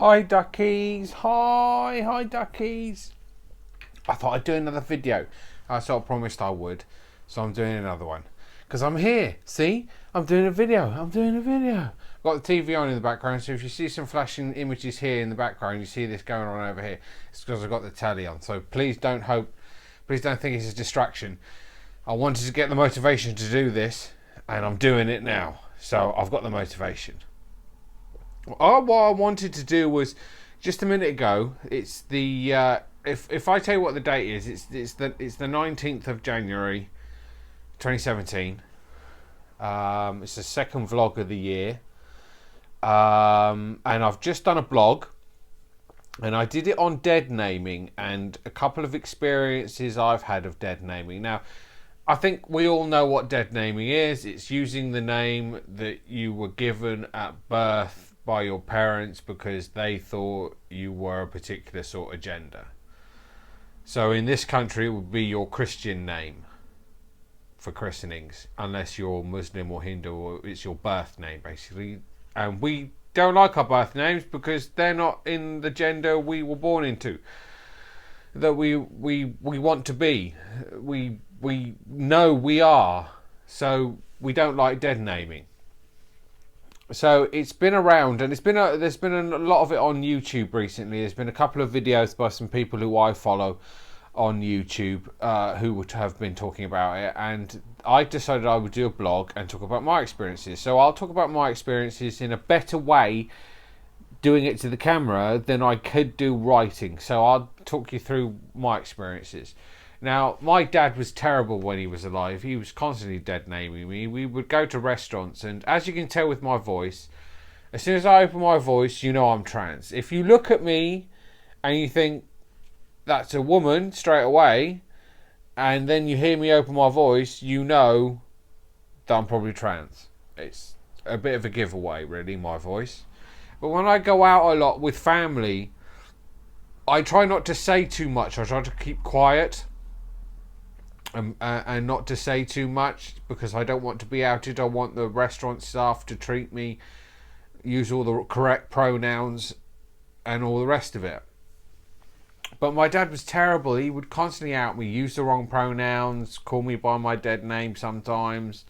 Hi duckies, hi duckies. I thought I'd do another video. I sort of promised I would, so I'm doing another one. Because I'm here, see? I'm doing a video. Got the TV on in the background, so if you see some flashing images here in the background, you see this going on over here, it's because I've got the telly on. So please don't think it's a distraction. I wanted to get the motivation to do this, and I'm doing it now. So I've got the motivation. What I wanted to do was just a minute ago. It's the if I tell you what the date is, it's the 19th of January, 2017. It's the second vlog of the year, and I've just done a blog, and I did it on Deadnaming and a couple of experiences I've had of Deadnaming. Now, I think we all know what Deadnaming is. It's using the name that you were given at birth by your parents because they thought you were a particular sort of gender. So in this country it would be your Christian name for christenings, unless you're Muslim or Hindu, or it's your birth name basically. And we don't like our birth names because they're not in the gender we were born into, that we want to be. We know we are, so we don't like Deadnaming. So it's been around, and there's been a lot of it on YouTube recently. There's been a couple of videos by some people who I follow on YouTube who would have been talking about it, and I decided I would do a blog and talk about my experiences. So I'll talk about my experiences in a better way doing it to the camera than I could do writing. So I'll talk you through my experiences. Now, my dad was terrible when he was alive. He was constantly Deadnaming me. We would go to restaurants, and as you can tell with my voice, as soon as I open my voice, you know I'm trans. If you look at me and you think that's a woman straight away, and then you hear me open my voice, you know that I'm probably trans. It's a bit of a giveaway, really, my voice. But when I go out a lot with family, I try not to say too much. I try to keep quiet. And not to say too much because I don't want to be outed. I want the restaurant staff to treat me, use all the correct pronouns and all the rest of it. But my dad was terrible. He would constantly out me, use the wrong pronouns, call me by my dead name sometimes.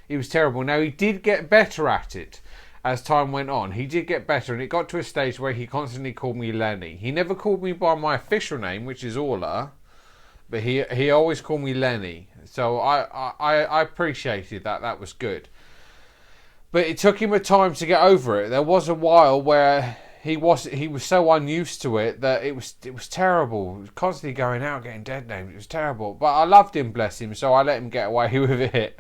He was terrible. Now, he did get better at it as time went on. He did get better, and it got to a stage where he constantly called me Lenny. He never called me by my official name, which is Orla. But he always called me Lenny, so I appreciated that. That was good. But it took him a time to get over it. There was a while where he was so unused to it that it was terrible. He was constantly going out getting Deadnamed. It was terrible. But I loved him, bless him, so I let him get away with it.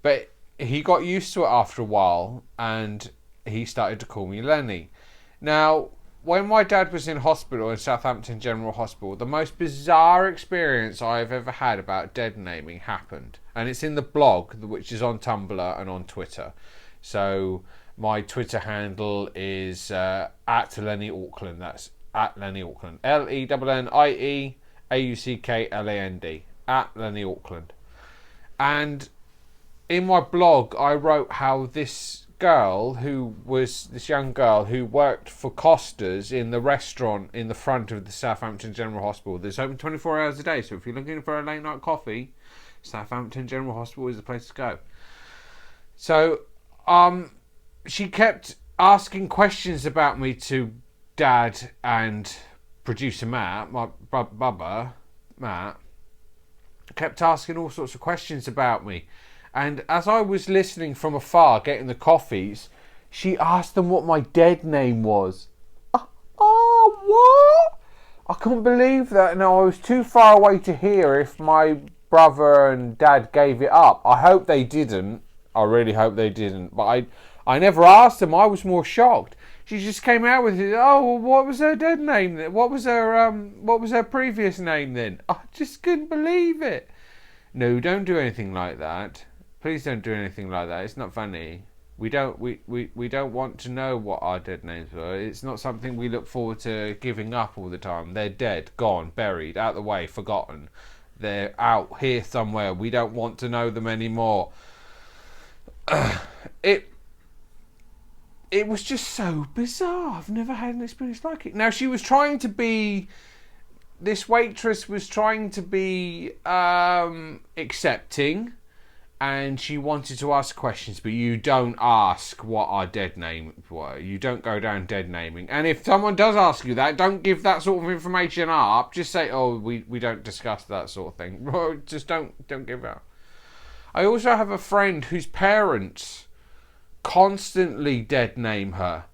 But he got used to it after a while, and he started to call me Lenny. Now, when my dad was in hospital, in Southampton General Hospital, the most bizarre experience I've ever had about Deadnaming happened. And it's in the blog, which is on Tumblr and on Twitter. So my Twitter handle is at Lenny Auckland. That's at Lenny Auckland. LENNIEAUCKLAND. At Lenny Auckland. And in my blog, I wrote how this young girl who worked for Costa's in the restaurant in the front of the Southampton General Hospital. That's open 24 hours a day, so if you're looking for a late night coffee, Southampton General Hospital is the place to go. So she kept asking questions about me to Dad and producer Matt, my Bubba, Matt, kept asking all sorts of questions about me. And as I was listening from afar, getting the coffees, she asked them what my dead name was. What? I couldn't believe that. No, I was too far away to hear if my brother and dad gave it up. I hope they didn't. I really hope they didn't. But I never asked them. I was more shocked. She just came out with it. Oh, well, what was her dead name then? What was her previous name then? I just couldn't believe it. No, don't do anything like that. Please don't do anything like that. It's not funny. We don't want to know what our dead names were. It's not something we look forward to giving up all the time. They're dead, gone, buried, out the way, forgotten. They're out here somewhere. We don't want to know them anymore. It it was just so bizarre. I've never had an experience like it. Now, she was trying to be... This waitress was trying to be accepting, and she wanted to ask questions, but you don't ask what our dead name were. You don't go down dead naming. And if someone does ask you that, don't give that sort of information up. Just say, oh, we don't discuss that sort of thing. Just don't give it up. I also have a friend whose parents constantly dead name her.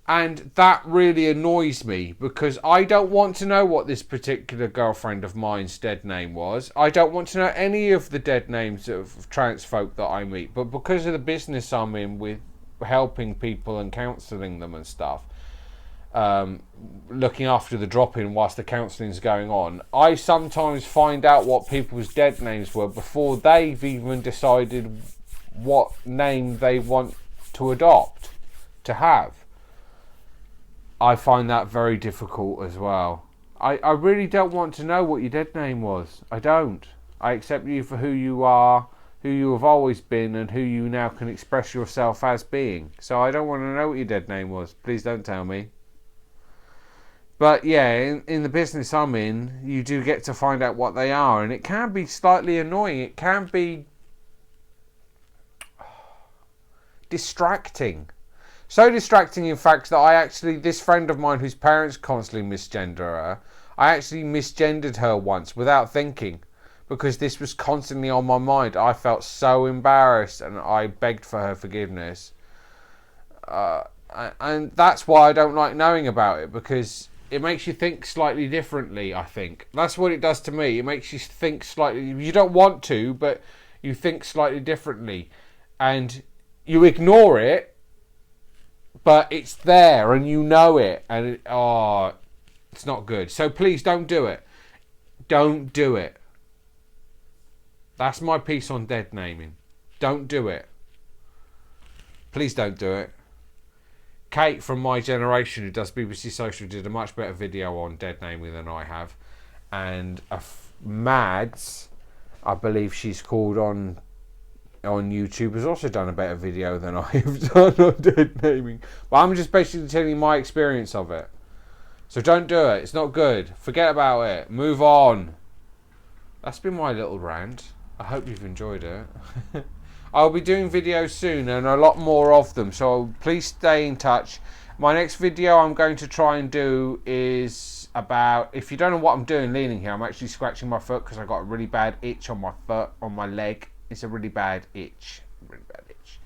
And that really annoys me because I don't want to know what this particular girlfriend of mine's dead name was. I don't want to know any of the dead names of trans folk that I meet. But because of the business I'm in with helping people and counselling them and stuff, looking after the drop-in whilst the counselling's going on, I sometimes find out what people's dead names were before they've even decided what name they want to adopt, to have. I find that very difficult as well. I really don't want to know what your dead name was. I don't. I accept you for who you are, who you have always been, and who you now can express yourself as being. So I don't want to know what your dead name was. Please don't tell me. But yeah, in the business I'm in, you do get to find out what they are, and it can be slightly annoying. It can be distracting. So distracting, in fact, that this friend of mine whose parents constantly misgender her, I actually misgendered her once without thinking because this was constantly on my mind. I felt so embarrassed and I begged for her forgiveness. And that's why I don't like knowing about it, because it makes you think slightly differently, I think. That's what it does to me. It makes you think slightly... You don't want to, but you think slightly differently. And you ignore it, but it's there and you know it, and it's not good. So please don't do it. Don't do it. That's my piece on dead naming. Don't do it. Please don't do it. Kate from my generation, who does BBC Social, did a much better video on dead naming than I have. And Mads, I believe she's called on YouTube, has also done a better video than I have done on dead naming. But I'm just basically telling you my experience of it. So don't do it. It's not good. Forget about it. Move on. That's been my little rant. I hope you've enjoyed it. I'll be doing videos soon, and a lot more of them, so please stay in touch. My next video I'm going to try and do is about... If you don't know what I'm doing leaning here, I'm actually scratching my foot because I got a really bad itch on my foot, on my leg. It's a really bad itch. Really bad itch.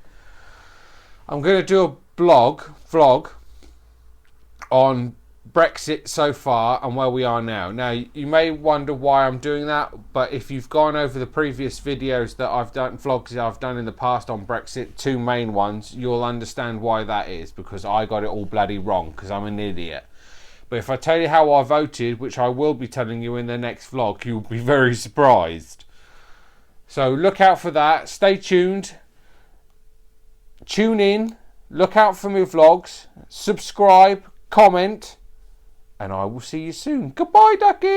I'm going to do a vlog on Brexit so far and where we are now. Now, you may wonder why I'm doing that, but if you've gone over the previous videos that I've done, vlogs that I've done in the past on Brexit, 2 main ones, you'll understand why that is, because I got it all bloody wrong, because I'm an idiot. But if I tell you how I voted, which I will be telling you in the next vlog, you'll be very surprised. So look out for that. Stay tuned. Tune in. Look out for my vlogs. Subscribe. Comment. And I will see you soon. Goodbye, ducky!